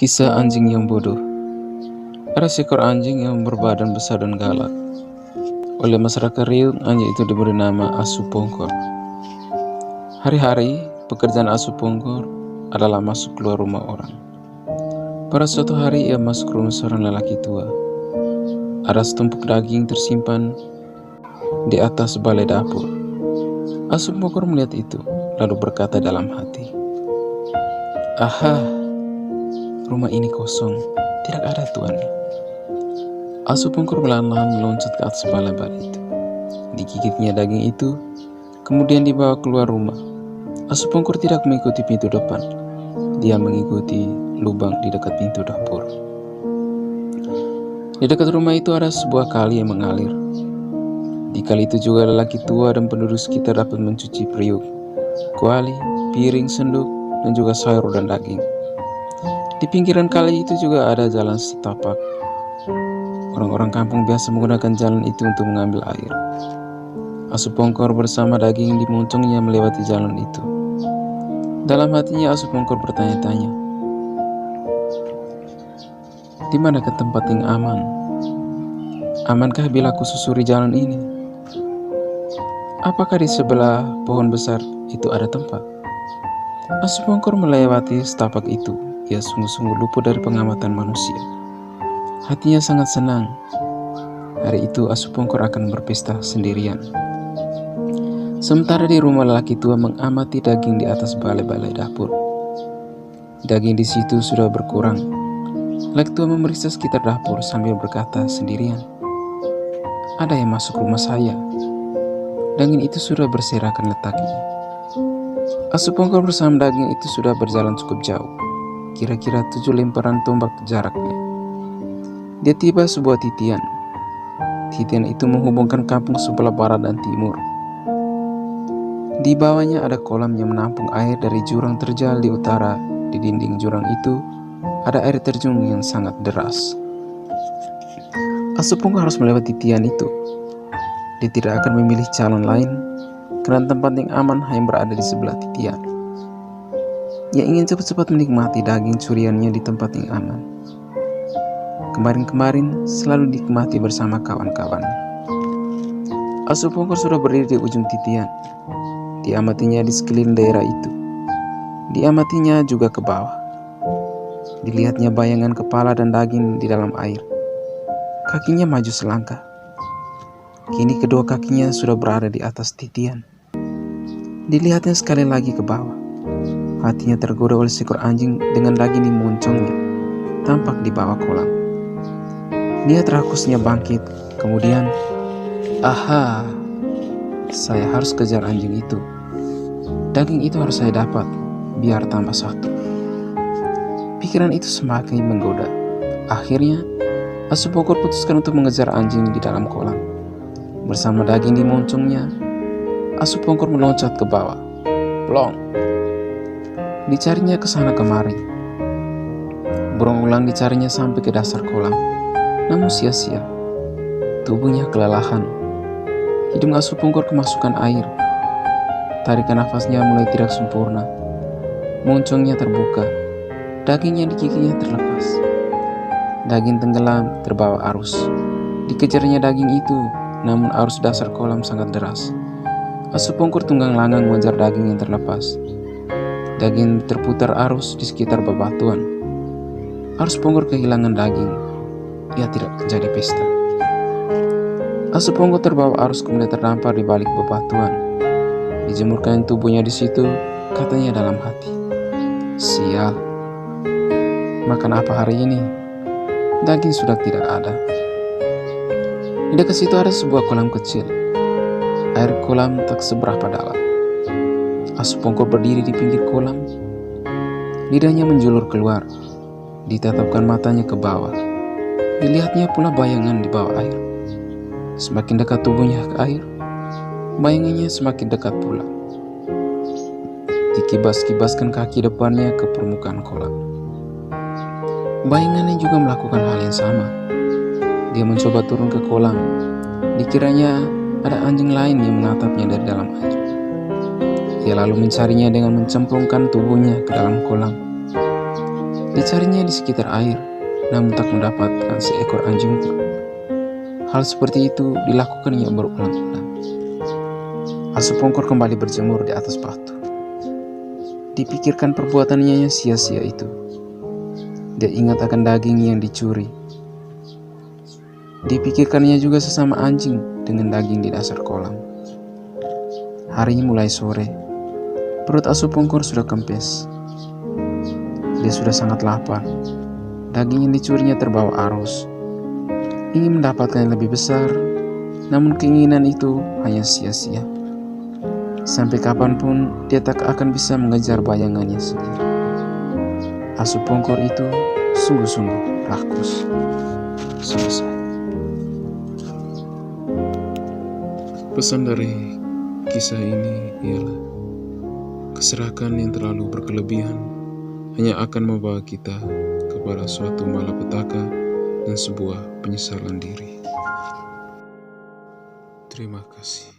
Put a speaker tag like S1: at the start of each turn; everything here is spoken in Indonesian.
S1: Kisah anjing yang bodoh. Ada seekor anjing yang berbadan besar dan galak. Oleh masyarakat Riau, anjing itu diberi nama Asu Pongkor. Hari-hari, pekerjaan Asu Pongkor adalah masuk keluar rumah orang. Pada suatu hari, ia masuk ke rumah seorang lelaki tua. Ada setumpuk daging tersimpan di atas balai dapur. Asu Pongkor melihat itu, lalu berkata dalam hati, "Aha, rumah ini kosong, tidak ada tuannya." Asu Pongkor perlahan-lahan meloncat ke atas balai-balai itu. Digigitnya daging itu, kemudian dibawa keluar rumah. Asu Pongkor tidak mengikuti pintu depan. Dia mengikuti lubang di dekat pintu dapur. Di dekat rumah itu ada sebuah kali yang mengalir. Di kali itu juga lelaki tua dan penduduk sekitar dapat mencuci periuk, kuali, piring, senduk, dan juga sayur dan daging. Di pinggiran kali itu juga ada jalan setapak. Orang-orang kampung biasa menggunakan jalan itu untuk mengambil air. Asu Pongkor bersama daging di moncongnya melewati jalan itu. Dalam hatinya Asu Pongkor bertanya-tanya, "Di manakah tempat yang aman? Amankah bila aku susuri jalan ini? Apakah di sebelah pohon besar itu ada tempat?" Asu Pongkor melewati setapak itu. Ia sungguh-sungguh luput dari pengamatan manusia. Hatinya sangat senang. Hari itu Asu Pongkor akan berpesta sendirian. Sementara di rumah lelaki tua mengamati daging di atas balai-balai dapur. Daging di situ sudah berkurang. Lelaki tua memeriksa sekitar dapur sambil berkata sendirian, "Ada yang masuk rumah saya. Daging itu sudah berserakan letaknya." Asu Pongkor bersama daging itu sudah berjalan cukup jauh, kira-kira 7 lemparan tombak jaraknya. Dia tiba sebuah titian. Titian itu menghubungkan kampung sebelah barat dan timur. Di bawahnya ada kolam yang menampung air dari jurang terjal di utara. Di dinding jurang itu ada air terjun yang sangat deras. Asu Pongkor harus melewati titian itu. Dia tidak akan memilih calon lain karena tempat yang aman hanya berada di sebelah titian. Ia ingin cepat-cepat menikmati daging curiannya di tempat yang aman. Kemarin-kemarin selalu dinikmati bersama kawan-kawannya. Asu Pongkor sudah berdiri di ujung titian. Diamatinya di sekeliling daerah itu. Diamatinya juga ke bawah. Dilihatnya bayangan kepala dan daging di dalam air. Kakinya maju selangkah. Kini kedua kakinya sudah berada di atas titian. Dilihatnya sekali lagi ke bawah. Hatinya tergoda oleh seekor anjing dengan daging di moncongnya, tampak di bawah kolam. Niat rakusnya bangkit, kemudian, "Aha, saya harus kejar anjing itu. Daging itu harus saya dapat, biar tambah satu." Pikiran itu semakin menggoda. Akhirnya, Asu Pongkor putuskan untuk mengejar anjing di dalam kolam. Bersama daging di moncongnya, Asu Pongkor meloncat ke bawah. Plong! Dicarinya ke sana kemari. Berulang dicarinya sampai ke dasar kolam. Namun sia-sia. Tubuhnya kelelahan. Hidung Asu Pongkor kemasukan air. Tarikan nafasnya mulai tidak sempurna. Moncongnya terbuka. Daging yang digiginya terlepas. Daging tenggelam terbawa arus. Dikejarnya daging itu, namun arus dasar kolam sangat deras. Asu Pongkor tunggang langgang mengejar daging yang terlepas. Daging terputar arus di sekitar bebatuan. Asu Pongkor kehilangan daging. Ia tidak terjadi pesta. Asu Pongkor terbawa arus kemudian terdampar di balik bebatuan. Dijemurkan tubuhnya di situ, katanya dalam hati, "Sial, makan apa hari ini? Daging sudah tidak ada." Di dekat situ ada sebuah kolam kecil. Air kolam tak seberapa dalam. Asu Pongkor berdiri di pinggir kolam. Lidahnya menjulur keluar. Ditatapkan matanya ke bawah. Dilihatnya pula bayangan di bawah air. Semakin dekat tubuhnya ke air, bayangannya semakin dekat pula. Dikibas-kibaskan kaki depannya ke permukaan kolam. Bayangannya juga melakukan hal yang sama. Dia mencoba turun ke kolam. Dikiranya ada anjing lain yang menatapnya dari dalam air. Ia lalu mencarinya dengan mencemplungkan tubuhnya ke dalam kolam. Dicarinya di sekitar air, namun tak mendapatkan seekor anjing pun. Hal seperti itu dilakukannya berulang-ulang. Asupongkor kembali berjemur di atas batu. Dipikirkan perbuatannya yang sia-sia itu. Dia ingat akan daging yang dicuri. Dipikirkannya juga sesama anjing dengan daging di dasar kolam. Hari mulai sore. Perut Asupongkor sudah kempes. Dia sudah sangat lapar. Daging yang dicurinya terbawa arus. Ingin mendapatkan yang lebih besar, namun keinginan itu hanya sia-sia. Sampai kapanpun dia tak akan bisa mengejar bayangannya sendiri. Asupongkor itu sungguh-sungguh rakus. Selesai.
S2: Pesan dari kisah ini ialah keserakahan yang terlalu berkelebihan hanya akan membawa kita kepada suatu malapetaka dan sebuah penyesalan diri. Terima kasih.